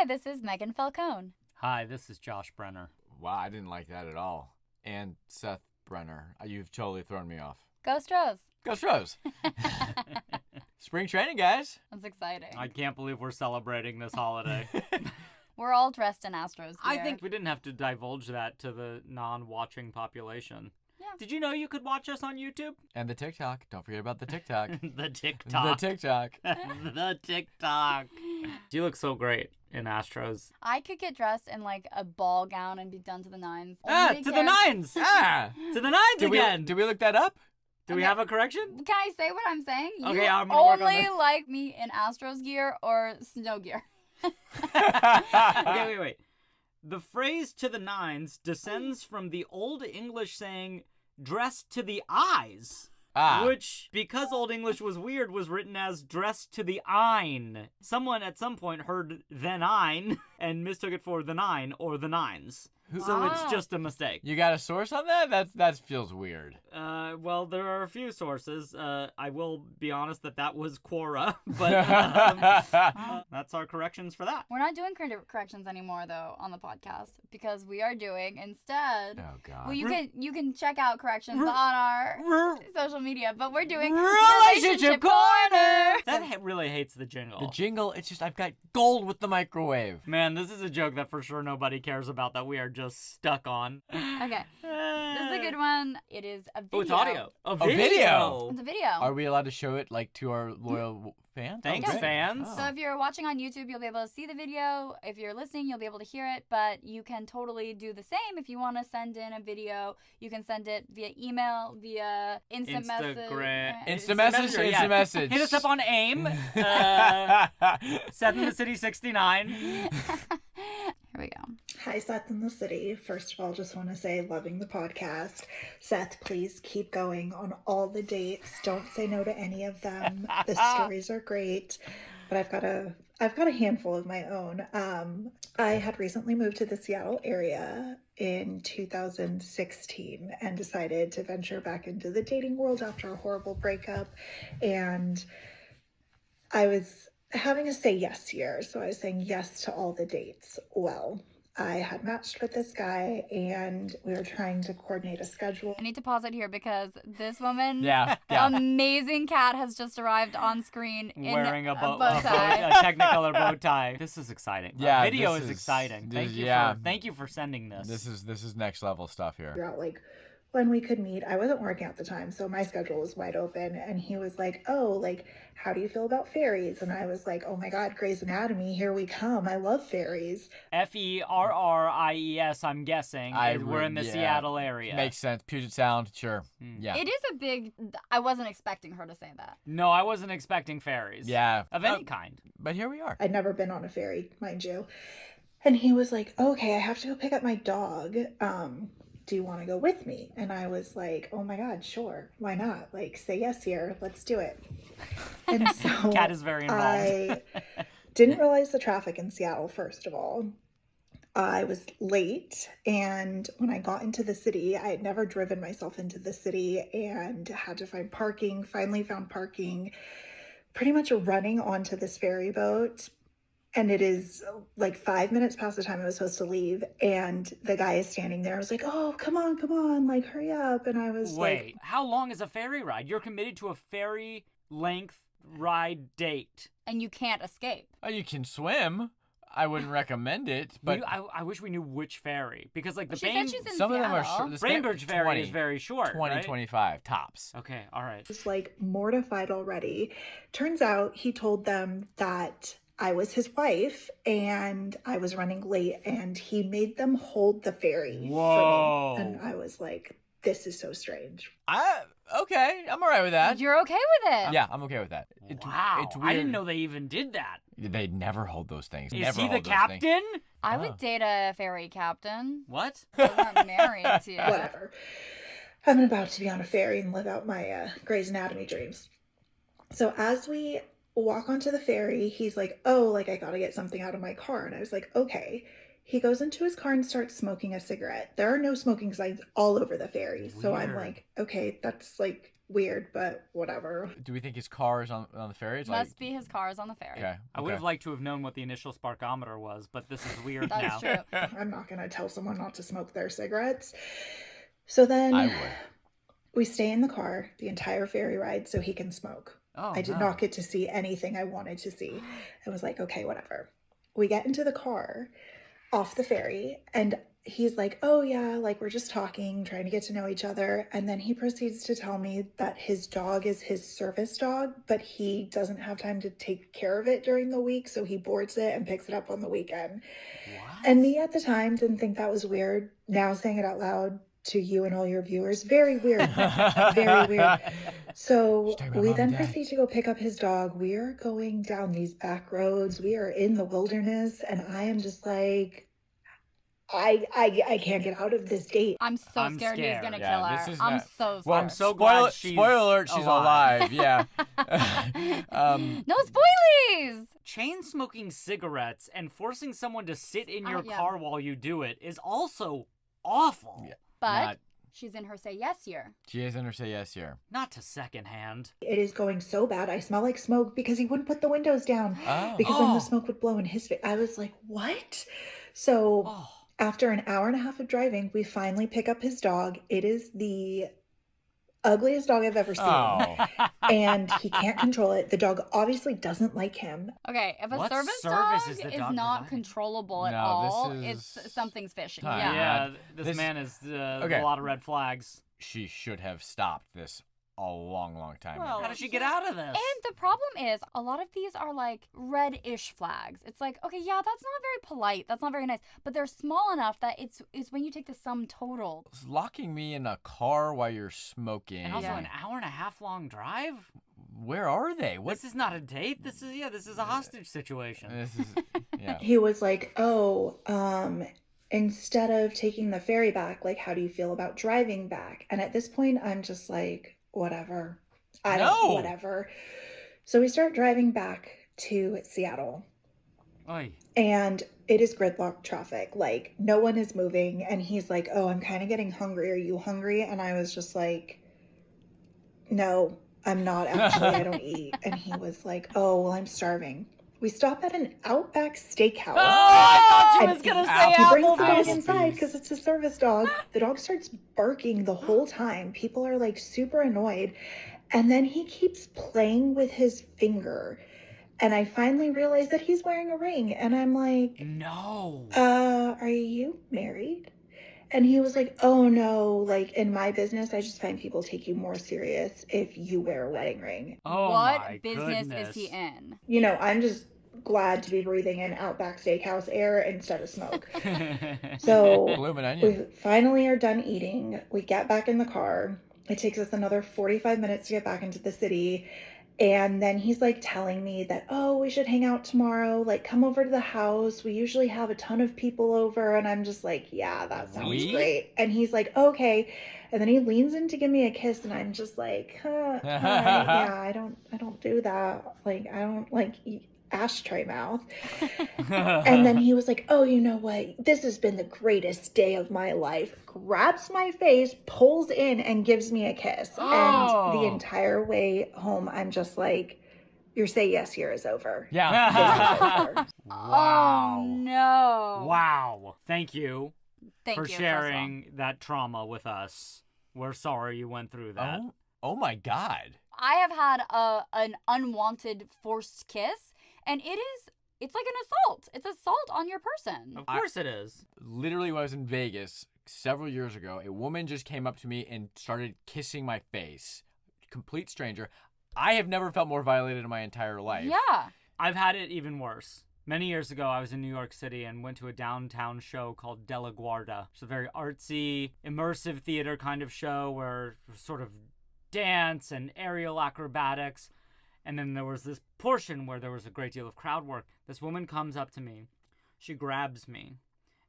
this is Megan Falcone. Hi, this is Josh Brenner. Wow, I didn't like that at all. And Seth Brenner. You've totally thrown me off. Go Stros. Go Stros. Spring training, guys. That's exciting. I can't believe we're celebrating this holiday. We're all dressed in Astros gear. I think we didn't have to divulge that to the non-watching population. Yeah. Did you know you could watch us on YouTube? And the TikTok. Don't forget about the TikTok. The TikTok. The TikTok. The TikTok. You look so great in Astros. I could get dressed in like a ball gown and be done to the nines. To the nines! Ah! To the nines again! Did we look that up? Do we have a correction? Can I say what I'm saying? Okay, you I'm gonna work on only this. like me in Astros gear or snow gear. Okay, wait. The phrase to the nines descends from the Old English saying dressed to the eyes. Which, because Old English was weird, was written as dressed to the ein. Someone at some point heard then ein and mistook it for the nine or the nines. So it's just a mistake. You got a source on that? That feels weird. Well, there are a few sources. I will be honest that was Quora, but that's our corrections for that. We're not doing corrections anymore, though, on the podcast because we are doing instead. Oh God. Well, you can check out corrections on our social media, but we're doing Relationship Corner. That really hates the jingle. The jingle. It's just I've got gold with the microwave. Man, this is a joke that for sure nobody cares about that we are just stuck on. Okay. This is a good one. It is a video. Oh, it's audio. A video. It's a video. Are we allowed to show it like to our loyal fans? Thanks, great. fans. So if you're watching on YouTube, you'll be able to see the video. If you're listening, you'll be able to hear it. But you can totally do the same if you want to send in a video. You can send it via email, via instant message. Instant message. Hit us up on AIM. Seth in the City 69. Here we go. Hi, Seth in the City. First of all, just want to say, loving the podcast. Seth, please keep going on all the dates. Don't say no to any of them. The stories are great, but I've got a handful of my own. I had recently moved to the Seattle area in 2016 and decided to venture back into the dating world after a horrible breakup, and I was having a say yes here, so I was saying yes to all the dates. Well, I had matched with this guy and we were trying to coordinate a schedule. I need to pause it here because this woman, amazing cat, has just arrived on screen wearing a bow tie. A Technicolor bow tie. This is exciting. Yeah, video is exciting. Thank you for sending this. This is next level stuff here. Figure out like when we could meet. I wasn't working at the time, so my schedule was wide open, and he was like, oh, like, how do you feel about fairies? And I was like, oh my God, Grey's Anatomy, here we come. I love fairies. Ferries, I'm guessing. We're in the Seattle area. Makes sense. Puget Sound, sure. Yeah. It is a big... I wasn't expecting her to say that. No, I wasn't expecting fairies. Yeah. Of any kind. But here we are. I'd never been on a ferry, mind you. And he was like, okay, I have to go pick up my dog. Do you want to go with me? And I was like, oh my God, sure. Why not? Like, say yes here. Let's do it. And so Cat is very involved. I didn't realize the traffic in Seattle, first of all. I was late, and when I got into the city, I had never driven myself into the city and had to find parking. Finally found parking, pretty much running onto this ferry boat. And it is like 5 minutes past the time I was supposed to leave. And the guy is standing there. I was like, oh, come on, like, hurry up. And I was Wait, how long is a ferry ride? You're committed to a ferry length ride date. And you can't escape. Oh, you can swim. I wouldn't recommend it, but I wish we knew which ferry, because like the She said she's in some of them are Seattle. short. Bainbridge ferry is very short, 20, right? 25 tops. Okay, all right. was like mortified already. Turns out he told them that I was his wife and I was running late, and he made them hold the ferry Whoa. for me. And I was like, this is so strange. Okay, I'm all right with that. You're okay with it? Yeah, I'm okay with that. Wow, It's weird. I didn't know they even did that. They never hold those things. Is Never he the hold those captain? things. I would date a ferry captain. What? I wasn't married to you. Whatever. I'm about to be on a ferry and live out my Grey's Anatomy dreams. So as we walk onto the ferry, he's like, oh, like, I gotta get something out of my car. And I was like, okay. He goes into his car and starts smoking a cigarette. There are no smoking signs all over the ferry. So I'm Weird. like, okay, that's like weird, but whatever. Do we think his car is on the ferry? It's Must be his car is on the ferry. Okay. I would have liked to have known what the initial sparkometer was, but this is weird now. That's true. I'm not going to tell someone not to smoke their cigarettes. So then I would. we stay in the car the entire ferry ride so he can smoke. Oh, I did not get to see anything I wanted to see. I was like, okay, whatever. We get into the car off the ferry and he's like, oh yeah, like we're just talking, trying to get to know each other. And then he proceeds to tell me that his dog is his service dog, but he doesn't have time to take care of it during the week. So he boards it and picks it up on the weekend. What? And me at the time didn't think that was weird. Now saying it out loud to you and all your viewers, very weird. Very weird. So we then proceed to go pick up his dog. We are going down these back roads. We are in the wilderness. And I am just like, I can't get out of this date. I'm scared he's gonna kill her. This is I'm not- so scared. Well, I'm so glad she's spoiler alert, she's alive. Yeah. No spoilies! Chain smoking cigarettes and forcing someone to sit in your Yeah. car while you do it is also awful. Yeah. But Not- she's in her say yes year. She is in her say yes here. Not to secondhand. It is going so bad. I smell like smoke because he wouldn't put the windows down because then the smoke would blow in his face. I was like, what? So Oh. after an hour and a half of driving, we finally pick up his dog. It is the ugliest dog I've ever seen. Oh. And he can't control it. The dog obviously doesn't like him. Okay, if a What service service dog is the is dog not providing? controllable at No, all, this it's is something's fishy. time. Yeah. Yeah, This- this man is okay. a lot of red flags. She should have stopped this a long time Well, ago. how did she get out of this? And the problem is, a lot of these are like red-ish flags. It's like, okay, yeah, that's not very polite. That's not very nice. But they're small enough that it's when you take the sum total. Locking me in a car while you're smoking. And also Yeah. an hour and a half long drive? Where are they? What? This is not a date. This is a hostage situation. This is yeah. He was like, oh, instead of taking the ferry back, like, how do you feel about driving back? And at this point, I'm just like, whatever. Whatever. So we start driving back to Seattle. Oy. And it is gridlock traffic. Like, no one is moving. And he's like, oh, I'm kind of getting hungry. Are you hungry? And I was just like, no, I'm not actually. I don't eat. And he was like, oh, well, I'm starving. We stop at an Outback Steakhouse. Oh, I thought you And was going to Ow. say he brings the dog Applebee's. inside because it's a service dog. The dog starts barking the whole time. People are like super annoyed. And then he keeps playing with his finger. And I finally realized that he's wearing a ring. And I'm like, No. are you married? And he was like, oh no, like in my business, I just find people take you more serious if you wear a wedding ring. Oh, What my business goodness. is he in? You know, I'm just glad to be breathing in Outback Steakhouse air instead of smoke. So Blooming onion. we finally are done eating. We get back in the car. It takes us another 45 minutes to get back into the city. And then he's like telling me that, oh, we should hang out tomorrow. Like, come over to the house. We usually have a ton of people over. And I'm just like, yeah, that sounds We? great. And he's like, okay. And then he leans in to give me a kiss. And I'm just like, huh, yeah, I don't do that. Like, I don't like eat ashtray mouth. And then he was like, oh, you know what? This has been the greatest day of my life. Grabs my face, pulls in, and gives me a kiss. Oh. And the entire way home, I'm just like, your say yes here is over. Yeah. This is over. Wow. Oh, no. Wow. Thank you Thank for you, first of all. sharing that trauma with us. We're sorry you went through that. Oh my God. I have had an unwanted forced kiss, and it's like an assault. It's assault on your person. Of course it is. Literally, when I was in Vegas several years ago, a woman just came up to me and started kissing my face. Complete stranger. I have never felt more violated in my entire life. Yeah. I've had it even worse. Many years ago, I was in New York City and went to a downtown show called Della Guarda. It's a very artsy, immersive theater kind of show where sort of dance and aerial acrobatics. And then there was this portion where there was a great deal of crowd work. This woman comes up to me. She grabs me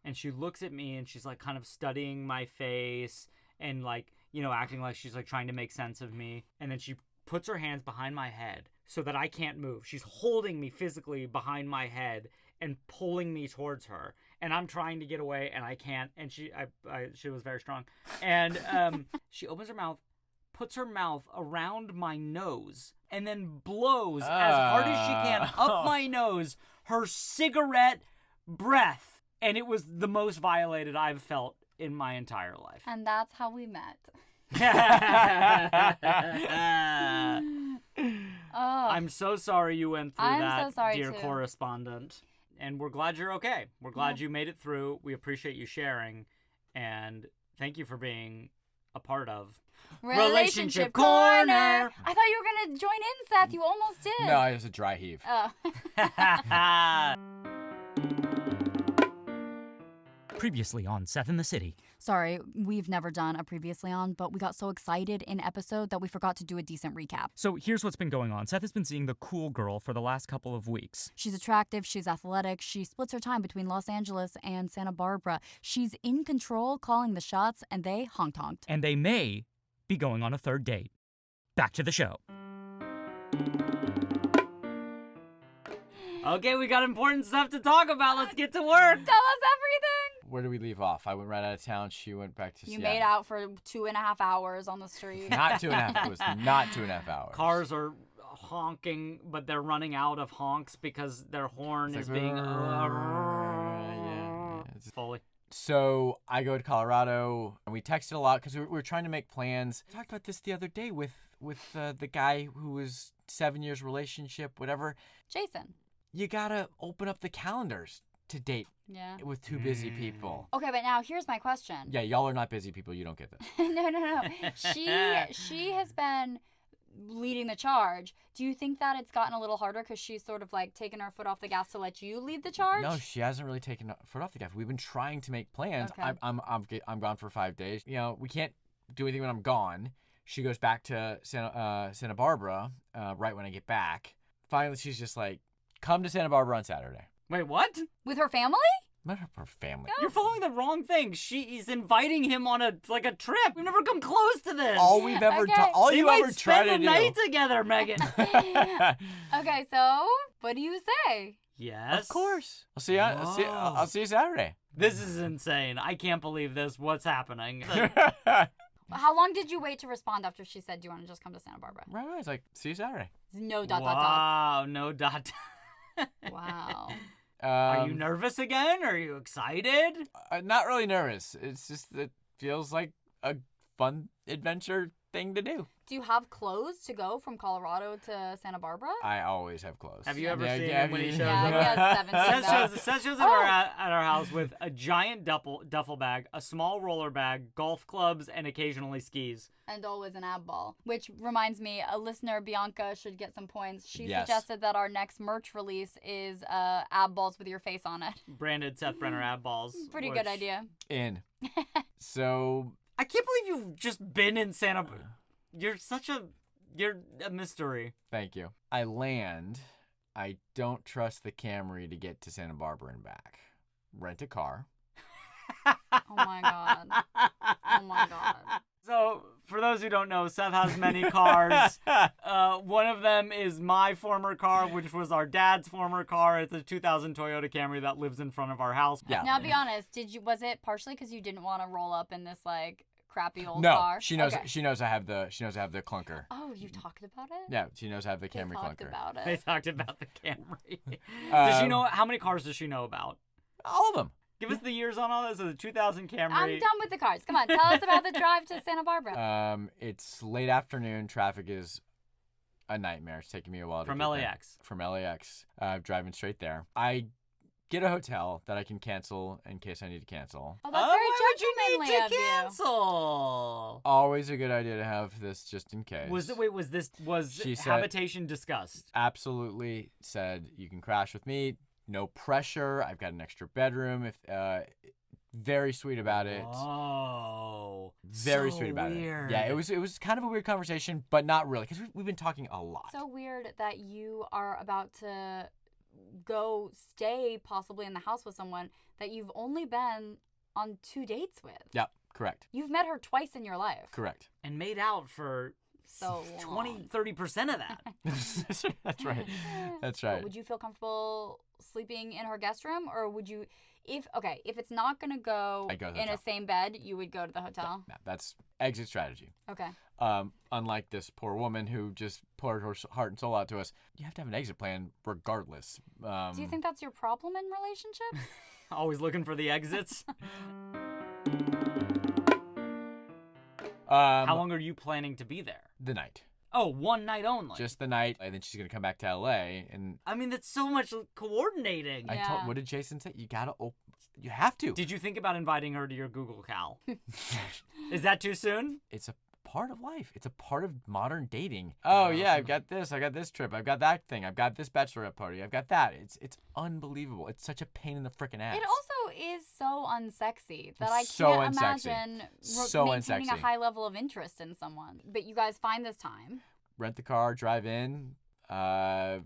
and she looks at me and she's like kind of studying my face and like, you know, acting like she's like trying to make sense of me. And then she puts her hands behind my head so that I can't move. She's holding me physically behind my head and pulling me towards her. And I'm trying to get away and I can't. And she was very strong. And she opens her mouth, puts her mouth around my nose and then blows as hard as she can up my nose her cigarette breath. And it was the most violated I've felt in my entire life. And that's how we met. I'm so sorry you went through that, so sorry dear too. correspondent. And we're glad you're okay. We're glad you made it through. We appreciate you sharing. And thank you for being a part of Relationship Corner. I thought you were going to join in, Seth. You almost did. No, it was a dry heave. Oh. Previously on Seth in the City. Sorry, we've never done a previously on, but we got so excited in episode that we forgot to do a decent recap. So here's what's been going on. Seth has been seeing the cool girl for the last couple of weeks. She's attractive, she's athletic, she splits her time between Los Angeles and Santa Barbara. She's in control, calling the shots, and they honked. And they may be going on a third date. Back to the show. Okay, we got important stuff to talk about. Let's get to work. Tell us everything! Where did we leave off? I went right out of town. She went back to You Seattle. made out for 2.5 hours on the street. Not 2.5. It was not 2.5 hours. Cars are honking, but they're running out of honks because their horn is being It's fully. So I go to Colorado, and we texted a lot because we were trying to make plans. I talked about this the other day with the guy who was 7 years relationship, whatever. Jason. You gotta open up the calendars to date Yeah. with two busy people. Okay, but now here's my question. Yeah, y'all are not busy people. You don't get this. No. She has been leading the charge. Do you think that it's gotten a little harder because she's sort of like taken her foot off the gas to let you lead the charge? No, she hasn't really taken her foot off the gas. We've been trying to make plans. Okay. I'm gone for 5 days. You know, we can't do anything when I'm gone. She goes back to Santa Barbara right when I get back. Finally, she's just like, come to Santa Barbara on Saturday. Wait, what? With her family? Not her family. You're following the wrong thing. She's inviting him on a trip. We've never come close to this. All we've ever Okay. done, all They you might ever try spend to the do. night together, Megan. Okay, so what do you say? Yes. Of course. I'll see you. I'll see you Saturday. This is insane. I can't believe this. What's happening? How long did you wait to respond after she said, do you want to just come to Santa Barbara? Right away. It's like, see you Saturday. No dot. Wow, no dot. Wow. Are you nervous again? Are you excited? Not really nervous. It's just it feels like a fun adventure thing to do. Do you have clothes to go from Colorado to Santa Barbara? I always have clothes. Have you ever Yeah, seen yeah, him when he yeah. shows Yeah, up? he has 17 Seth shows up Oh. at our house with a giant duffel bag, a small roller bag, golf clubs, and occasionally skis. And always an ab ball. Which reminds me, a listener, Bianca, should get some points. She Yes. suggested that our next merch release is ab balls with your face on it. Branded Seth Brenner ab balls. Pretty good which- idea. In. So I can't believe you've just been in Santa. You're a mystery. thank you. I land. I don't trust the Camry to get to Santa Barbara and back. Rent a car. Oh my god. Oh my god. So, for those who don't know, Seth has many cars. One of them is my former car, which was our dad's former car. It's a 2000 Toyota Camry that lives in front of our house. Yeah. Now be honest, was it partially because you didn't want to roll up in this like crappy old No, car? she knows. Okay. She knows I have the clunker. Oh, you talked about it? Yeah, she knows I have the They Camry talked clunker. about They it. talked about the Camry. Does she Um, know how many cars does she know about? All of them. Give us the years on all this. So the 2000 Camry. I'm done with the cars. Come on, tell us about the drive to Santa Barbara. It's late afternoon. Traffic is a nightmare. It's taking me a while to From get there. LAX. From LAX. Driving straight there. I get a hotel that I can cancel in case I need to cancel. Oh, that's why would very you need gentlemanly to of you. cancel? Always a good idea to have this just in case. Was She said- habitation discussed? Absolutely said you can crash with me. No pressure. I've got an extra bedroom. If very sweet about it. Oh, Very so sweet about weird. it. Yeah, it was kind of a weird conversation, but not really, because we've been talking a lot. So weird that you are about to go stay possibly in the house with someone that you've only been on 2 dates with. Yep, correct. You've met her twice in your life. Correct. And made out for so long. 20-30% of that. That's right. That's right. But would you feel comfortable sleeping in her guest room, or would you, if it's not gonna go I'd go to the in a hotel. same bed, you would go to the hotel? No, that's exit strategy. Okay. Unlike this poor woman who just poured her heart and soul out to us, you have to have an exit plan regardless. Do you think that's your problem in relationships? Always looking for the exits. How long are you planning to be there? The night. Oh, one night only. Just the night, and then she's gonna come back to LA. And I mean, that's so much coordinating. Yeah. what did Jason say? You have to. Did you think about inviting her to your Google Cal? Is that too soon? It's a part of life. It's a part of modern dating. Oh yeah, I've got this. I got this trip. I've got that thing. I've got this bachelorette party. I've got that. It's unbelievable. It's such a pain in the freaking ass. It also is so unsexy that I So can't unsexy. imagine So maintaining a unsexy. high level of interest in someone. But you guys find this time. Rent the car, drive in.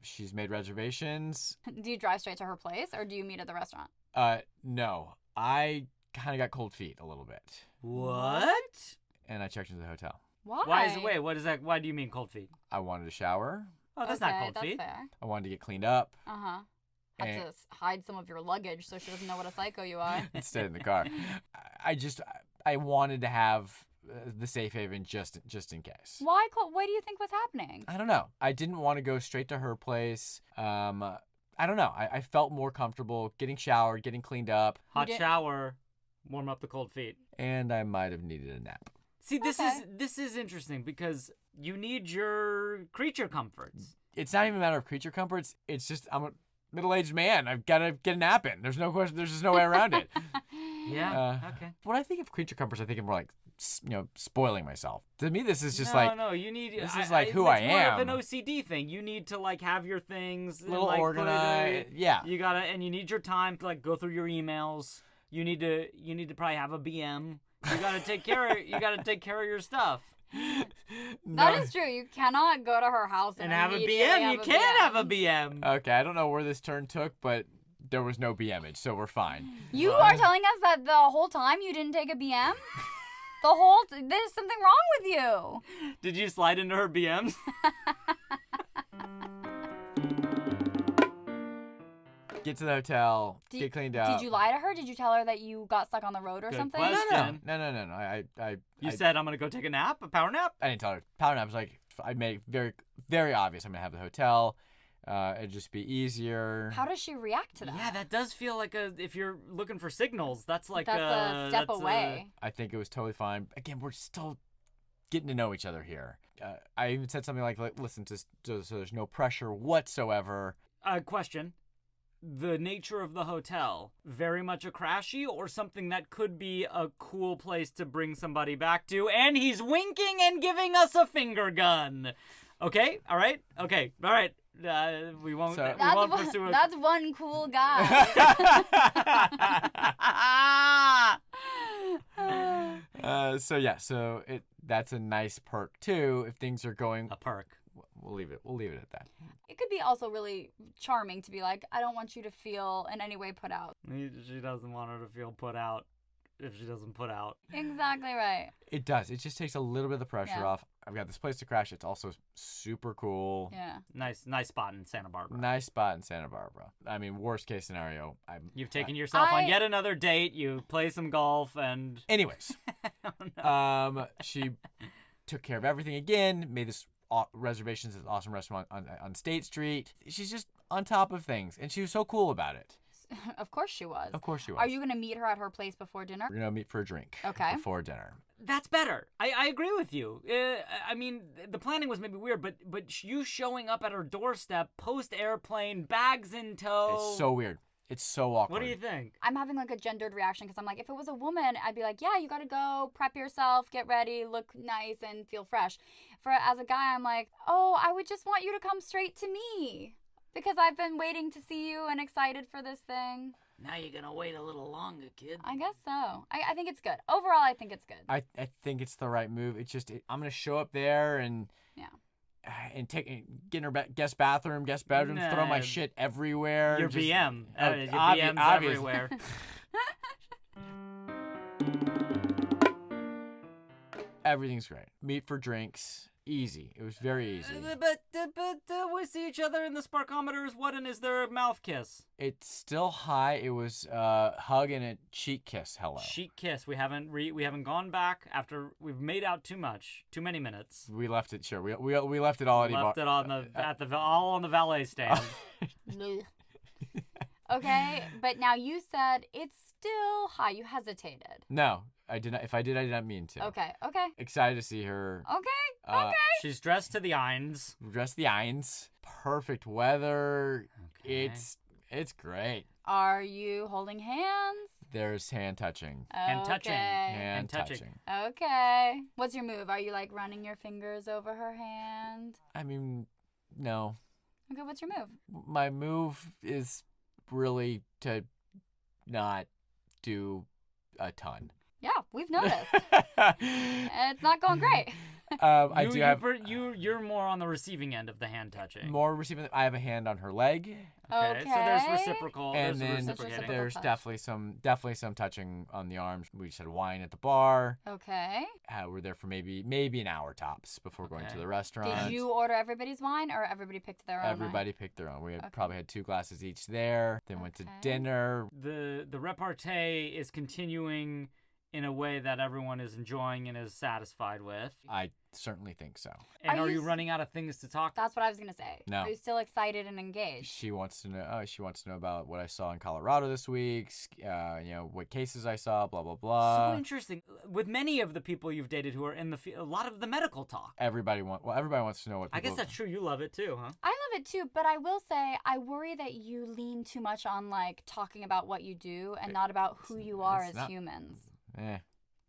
She's made reservations. Do you drive straight to her place, or do you meet at the restaurant? No. I kind of got cold feet a little bit, What? and I checked into the hotel. Why? Why is it? Wait, what is that? Why do you mean cold feet? I wanted to shower. Oh, that's Okay, not cold that's feet. fair. I wanted to get cleaned up. Had And- to hide some of your luggage so she doesn't know what a psycho you are. and stayed in the car. I wanted to have the safe haven just in case. Why? What do you think was happening? I don't know. I didn't want to go straight to her place. I don't know. I felt more comfortable getting showered, getting cleaned up, Hot did- shower, warm up the cold feet. and I might have needed a nap. See, this Okay. is interesting because you need your creature comforts. It's not even a matter of creature comforts. It's just I'm a middle-aged man. I've got to get a nap in. There's no question. There's just no way around it. Yeah. Okay. When I think of creature comforts, I think of more like spoiling myself. To me, this is just no. You need. this is like who I It's more of am. an OCD thing. You need to like have your things little like, organized. Yeah. You gotta, and you need your time to like go through your emails. You need to probably have a BM. You gotta take care. You gotta take care of your stuff. That is true. You cannot go to her house And have a immediately BM. You have a can BM. have a BM. Okay, I don't know where this turn took, but there was no BMage, so we're fine. You are telling us that the whole time you didn't take a BM? There's something wrong with you. Did you slide into her BMs? Get to the hotel, get cleaned up. Did you lie to her? Did you tell her that you got stuck on the road or Good something? question. No. You said I'm gonna go take a nap, a power nap. I didn't tell her. Power nap was like I made it very, very obvious. I'm gonna have the hotel. It'd just be easier. How does she react to that? Yeah, that does feel like if you're looking for signals, that's like That's a step that's away. I think it was totally fine. Again, we're still getting to know each other here. I even said something like listen, so there's no pressure whatsoever. Question. The nature of the hotel, very much a crashy or something that could be a cool place to bring somebody back to, and he's winking and giving us a finger gun. Okay? All right? Okay. All right. We won't pursue it. That's one cool guy. So that's a nice perk too. If things are going, A perk. we'll leave it at that. It could be also really charming to be like, I don't want you to feel in any way put out. She doesn't want her to feel put out if she doesn't put out. Exactly right. It does. It just takes a little bit of the pressure Yeah. off. I've got this place to crash. It's also super cool. Yeah. Nice spot in Santa Barbara. Nice spot in Santa Barbara. I mean, worst case scenario. You've taken yourself on I- yet another date. You play some golf and. Anyways, she took care of everything again. Made this reservations at this awesome restaurant on State Street. She's just on top of things, and she was so cool about it. Of course she was. Of course she was. Are you going to meet her at her place before dinner? We're gonna meet for a drink. Okay. Before dinner. That's better. I agree with you. I mean, the planning was maybe weird, but you showing up at her doorstep, post airplane, bags in tow. It's so weird. It's so awkward. What do you think? I'm having like a gendered reaction because I'm like, if it was a woman, I'd be like, yeah, you got to go prep yourself, get ready, look nice, and feel fresh. As a guy, I'm like, oh, I would just want you to come straight to me because I've been waiting to see you and excited for this thing. Now you're gonna wait a little longer, kid. I guess so. I think it's good. Overall, I think it's good. I think it's the right move. It's just I'm gonna show up there and get in her guest bathroom, guest bedroom, throw my shit everywhere. Your just- BM. Oh, Your obvi- BM's obvious. everywhere. Everything's great. Meet for drinks. Easy. It was very easy. But we see each other in the sparkometers. What, and is there a mouth kiss? It's still high. It was a hug and a cheek kiss. Hello. Cheek kiss. We haven't gone back after we've made out too many minutes. We left it. Sure. We left it all. Left it on all on the valet stand. Okay, but now you said it's still high. You hesitated. No, I did not. If I did, I did not mean to. Okay. Excited to see her. Okay. She's dressed to the nines. Dressed the Eins. Perfect weather. Okay. It's great. Are you holding hands? There's hand touching. And touching. Hand touching. touching. Okay. What's your move? Are you like running your fingers over her hand? I mean, no. Okay, what's your move? My move is really to not do a ton. Yeah, we've noticed. It's not going great. You're more on the receiving end of the hand touching. More receiving. I have a hand on her leg. Okay. So there's reciprocal. And there's then reciprocating. there's touch. definitely some touching on the arms. We just had wine at the bar. Okay. We're there for maybe an hour tops before going to the restaurant. Did you order everybody's wine, or everybody picked their own wine? Everybody picked their own. We probably had 2 glasses each there. Then went to dinner. The repartee is continuing in a way that everyone is enjoying and is satisfied with. I certainly think so. And Are are you you running out of things to talk? That's what I was gonna say. No. Are you still excited and engaged? She wants to know. She wants to know about what I saw in Colorado this week. What cases I saw. Blah blah blah. So interesting. With many of the people you've dated who are in the field, a lot of the medical talk. Everybody wants to know what. I People, guess that's true. You love it too, huh? I love it too, but I will say I worry that you lean too much on like talking about what you do and not about who you are as humans.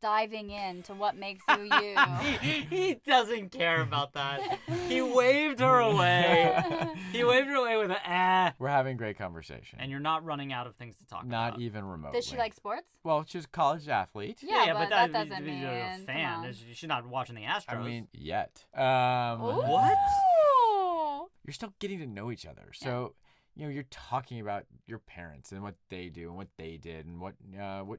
Diving into what makes you you. He doesn't care about that. He waved her away. He waved her away with a We're having great conversation. And you're not running out of things to talk about. Not even remotely. Does she like sports? Well, she's a college athlete. Yeah, but that doesn't mean you're a fan. She's not watching the Astros. I mean, yet. What? Ooh. You're still getting to know each other. So, you're talking about your parents and what they do and what they did and what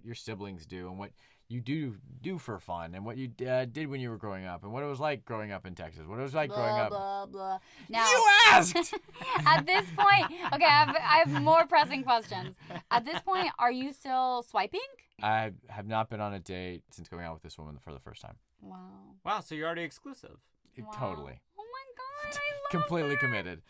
your siblings do and what you do for fun and what you did when you were growing up and what it was like growing up in Texas, what it was like growing up. Blah, blah. Now, You asked! at this point, okay, I have more pressing questions. At this point, are you still swiping? I have not been on a date since going out with this woman for the first time. Wow. Wow, so you're already exclusive. Wow. Totally. Oh my God, I love Completely that. committed.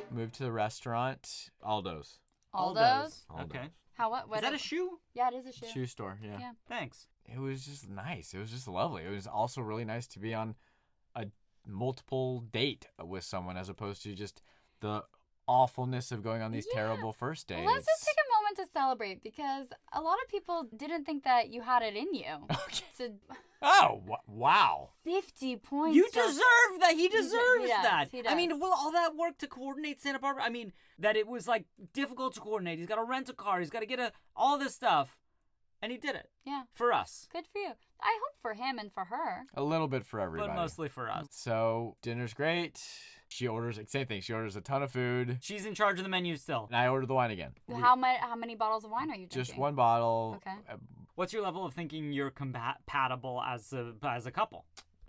Moved to the restaurant. Aldo's. Aldo's? Okay. What Is that a shoe? Yeah, it is a shoe. Shoe store, yeah. Yeah. Thanks. It was just nice. It was just lovely. It was also really nice to be on a multiple date with someone as opposed to just the awfulness of going on these terrible first dates. Let's just take a moment to celebrate because a lot of people didn't think that you had it in you. Okay. So, Wow. 50 points. You deserve that. He deserves does, that. he does. I mean, well, all that work to coordinate Santa Barbara. I mean, that it was like difficult to coordinate. He's got to rent a car. He's got to get all this stuff. And he did it. Yeah. For us. Good for you. I hope for him and for her. A little bit for everybody. But mostly for us. So, dinner's great. She orders, same thing. She orders a ton of food. She's in charge of the menu still. And I order the wine again. How many bottles of wine are you drinking? Just one bottle. Okay. What's your level of thinking you're compatible as a couple?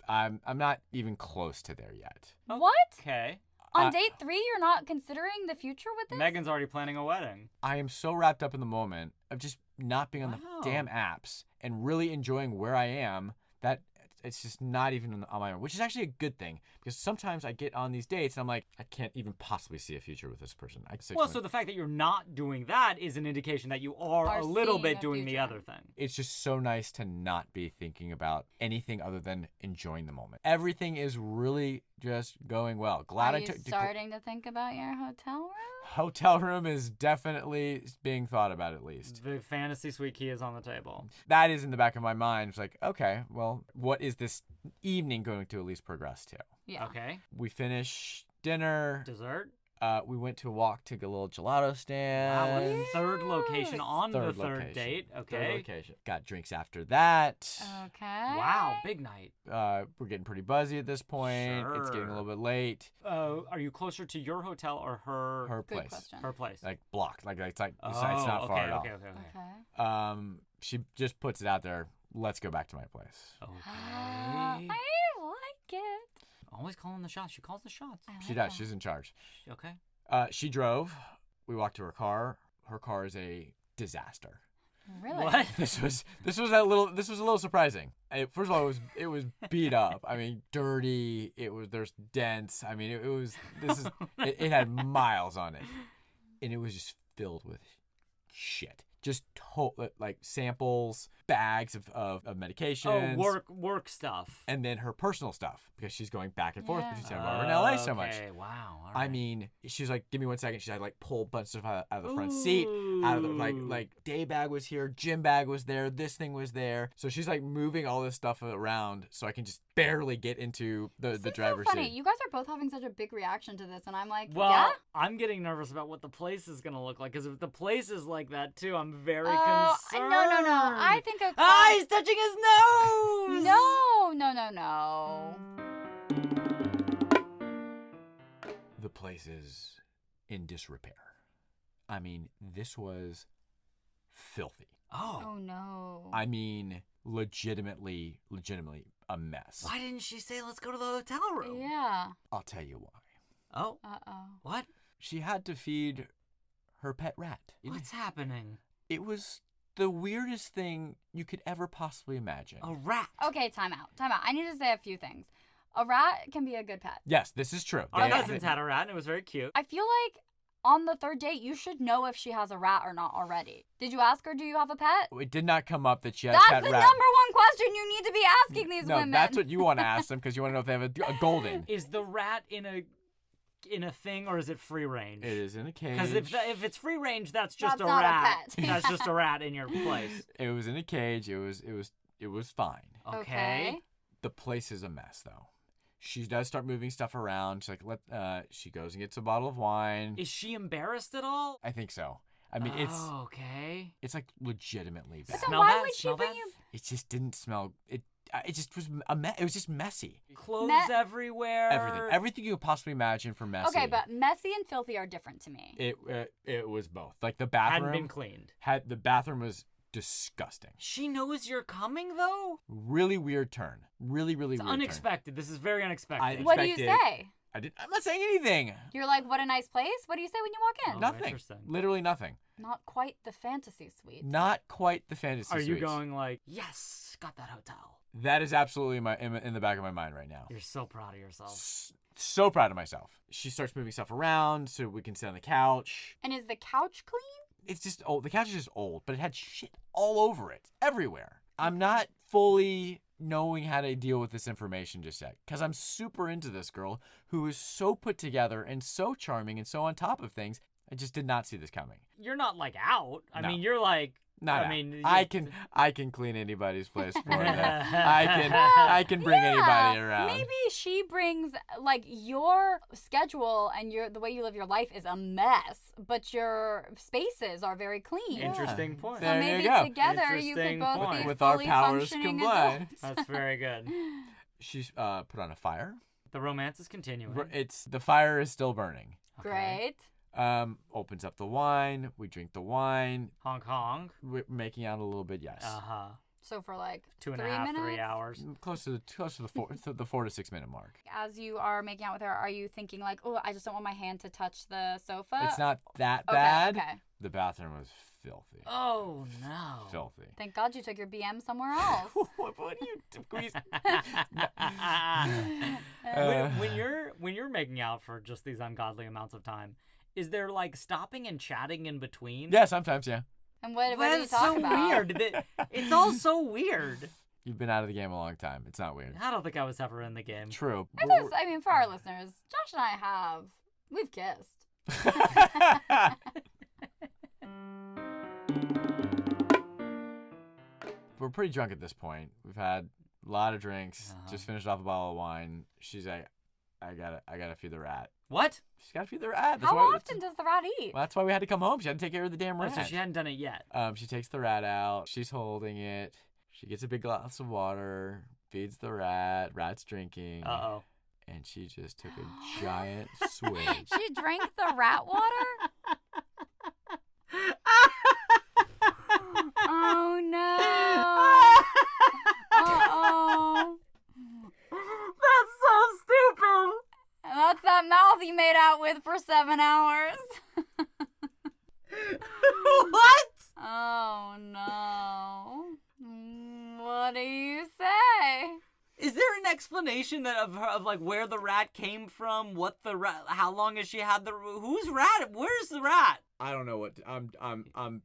I'm not even close to there yet. What? Okay. On date 3, you're not considering the future with this? Megan's already planning a wedding. I am so wrapped up in the moment of just not being on the damn apps and really enjoying where I am that it's just not even on my own, which is actually a good thing because sometimes I get on these dates and I'm like, I can't even possibly see a future with this person. So the fact that you're not doing that is an indication that you are a little seeing bit a doing the future. other thing. It's just so nice to not be thinking about anything other than enjoying the moment. Everything is really just going well. Glad Are I you took. starting to think about your hotel room? Hotel room is definitely being thought about at least. The fantasy suite key is on the table. That is in the back of my mind. It's like, okay, well, what is this evening going to at least progress to? Yeah. Okay. We finish dinner. Dessert? We went to a walk to a little gelato stand. Wow, a third location on the third location. date. Okay. Third location. Got drinks after that. Okay. Wow, big night. We're getting pretty buzzy at this point. It's getting a little bit late. Are you closer to your hotel or her? Her Good place. question. Her place. Like blocked. Like it's not Oh, far at all. okay. Okay. She just puts it out there. Let's go back to my place. Okay. I like it. Always calling the shots. She calls the shots. I She like does. that. She's in charge. Okay. She drove. We walked to her car. Her car is a disaster. Really? What? This was a little surprising. First of all, it was beat up. I mean, dirty. There's dents. I mean, it had miles on it, and it was just filled with shit. Just like samples, bags of medications. Oh, work stuff. And then her personal stuff, because she's going back and forth Yeah. between Santa Barbara and LA so much. Okay, wow. all I right. mean, she's like, give me 1 second. She had like pull a bunch of stuff out of the front seat. Out of the like day bag was here, gym bag was there, this thing was there. So she's like moving all this stuff around so I can just barely get into the driver's so funny. seat. You guys are both having such a big reaction to this, and I'm like, Well, yeah. I'm getting nervous about what the place is gonna look like, because if the place is like that too, I'm very Oh, concerned. no. I think a he's touching his nose. No. The place is in disrepair. I mean, this was filthy. Oh no. I mean, legitimately a mess. Why didn't she say let's go to the hotel room? Yeah. I'll tell you why. Oh, Uh-oh. what? She had to feed her pet rat. What's happening? It was the weirdest thing you could ever possibly imagine. A rat. Okay, time out. I need to say a few things. A rat can be a good pet. Yes, this is true. Our They- cousins had a rat, and it was very cute. I feel like on the third date, you should know if she has a rat or not already. Did you ask her, do you have a pet? It did not come up that she had a That's pet the rat. number one question you need to be asking these No, women. that's what you want to ask them, because you want to know if they have a golden. Is the rat in a thing, or is it free range? It is in a cage. Because if it's free range, that's just That's a not a rat. pet. That's just a rat in your place. It was in a cage. It was fine. Okay. The place is a mess, though. She does start moving stuff around. She's like, she goes and gets a bottle of wine. Is she embarrassed at all? I think so. I mean, okay. it's like legitimately bad. So Smell why bad? would she Smell bring bad? you? It just didn't smell. It just was it was just messy. Clothes Me- everywhere. Everything you could possibly imagine for messy. Okay, but messy and filthy are different to me. It was both. Like the Hadn't bathroom been cleaned. the bathroom was disgusting. She knows you're coming, though? Really weird turn. Really weird It's turn. unexpected. This is very unexpected. What do you expected- say? I'm not saying anything. You're like, what a nice place? What do you say when you walk in? Oh, Nothing. interesting. Literally nothing. Not quite the fantasy suite. Not quite the fantasy Are you suites. going like, yes, got that hotel? That is absolutely in the back of my mind right now. You're so proud of yourself. So proud of myself. She starts moving stuff around so we can sit on the couch. And is the couch clean? It's just old. The couch is just old, but it had shit all over it, everywhere. I'm not fully knowing how to deal with this information just yet, because I'm super into this girl who is so put together and so charming and so on top of things. I just did not see this coming. You're not like out. I No. mean, you're like. Not I out. mean, I can clean anybody's place for them. I can bring anybody around. Maybe she brings like your schedule and the way you live your life is a mess, but your spaces are very clean. Interesting point. So There maybe you go. together you could Interesting both point. be With our fully powers functioning combined. adults. That's very good. She's put on a fire. The romance is continuing. The fire is still burning. Okay. Great. Opens up the wine. We drink the wine. Honk honk. We're making out a little bit, yes. Uh-huh. So for like 2.5, 3 minutes? 3 hours. Close to the 4 to 6 minute mark. As you are making out with her, are you thinking like, oh, I just don't want my hand to touch the sofa? It's not that Okay, bad. okay. The bathroom was filthy. Oh, no. Filthy. Thank God you took your BM somewhere else. what are you doing? when you're making out for just these ungodly amounts of time, is there like stopping and chatting in between? Yeah, sometimes, yeah. And what do you That's talk so about? weird. It's all so weird. You've been out of the game a long time. It's not weird. I don't think I was ever in the game. True. I mean, for our listeners, Josh and I we've kissed. We're pretty drunk at this point. We've had a lot of drinks. Uh-huh. Just finished off a bottle of wine. She's like, I gotta feed the rat. What? She's got to feed the rat. How often does the rat eat? Well, that's why we had to come home. She had to take care of the damn rat. So she hadn't done it yet. She takes the rat out. She's holding it. She gets a big glass of water, feeds the rat. Rat's drinking. Uh-oh. And she just took a giant swig. She drank the rat water? Oh, no. Uh-oh. That's so stupid. That's that mouth he made out with for 7 hours. What? Oh, no. What do you say? Is there an explanation that of like where the rat came from? What the rat? How long has she had the? Whose rat? Where's the rat? I don't know what. I'm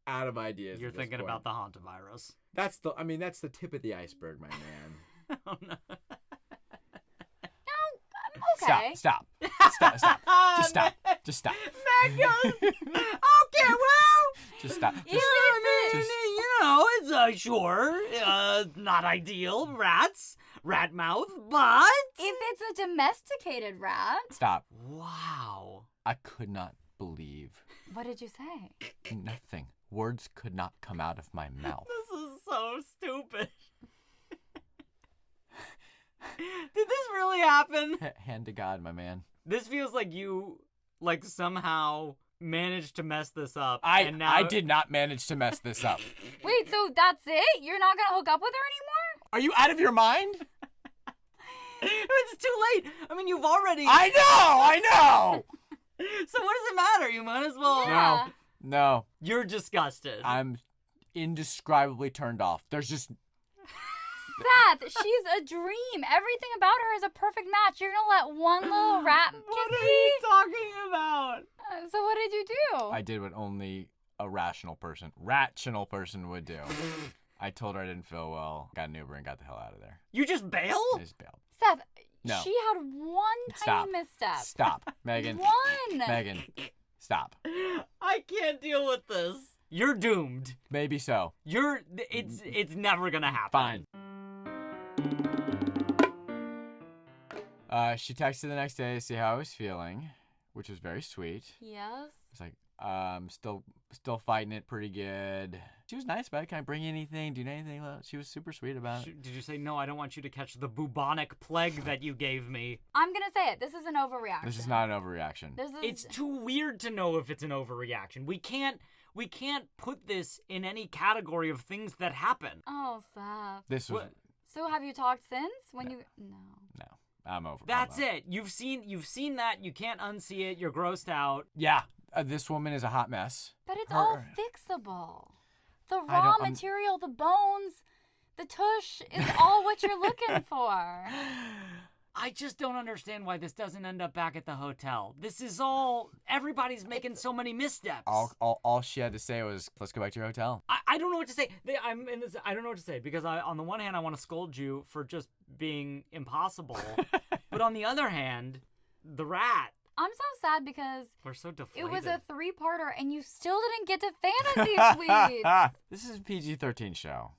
out of ideas. You're thinking about the hantavirus. That's the tip of the iceberg, my man. Oh no. Okay. Stop. Just stop. Megan. Okay, well. Just stop. You know, it's sure, not ideal. Rats, rat mouth, but If it's a domesticated rat. Stop. Wow. I could not believe. What did you say? Nothing. Words could not come out of my mouth. This is so stupid. Did this really happen? Hand to God, my man. This feels like you, somehow managed to mess this up. I did not manage to mess this up. Wait, so that's it? You're not going to hook up with her anymore? Are you out of your mind? It's too late. I mean, you've already. I know. So what does it matter? You might as well. Yeah. No. You're disgusted. I'm indescribably turned off. There's just. Seth, she's a dream. Everything about her is a perfect match. You're going to let one little rat kiss What are me? you talking about? So what did you do? I did what only a rational person would do. I told her I didn't feel well, got an Uber, and got the hell out of there. You just bail? I just bailed. Seth, No. she had one tiny misstep. Stop. Megan. One. Megan. Stop. I can't deal with this. You're doomed. Maybe so. It's never gonna happen. Fine. She texted the next day to see how I was feeling, which was very sweet. Yes. It's like, still fighting it pretty good. She was nice about it. Can I bring you anything? Do you need anything? She was super sweet about it. Did you say, no, I don't want you to catch the bubonic plague that you gave me? I'm going to say it. This is an overreaction. This is not an overreaction. It's too weird to know if it's an overreaction. We can't put this in any category of things that happen. Oh, Seth. This was. So have you talked since? No. No. I'm over. That's it. You've seen that. You can't unsee it. You're grossed out. Yeah. This woman is a hot mess. But it's all fixable. The raw material, the bones, the tush is all what you're looking for. I just don't understand why this doesn't end up back at the hotel. This is all. Everybody's making so many missteps. All she had to say was, "Let's go back to your hotel." I don't know what to say. I'm in this. I don't know what to say because on the one hand I want to scold you for just being impossible, but on the other hand, the rat. I'm so sad because we're so deflated. It was a 3-parter and you still didn't get to fantasy suites. This is a PG-13 show.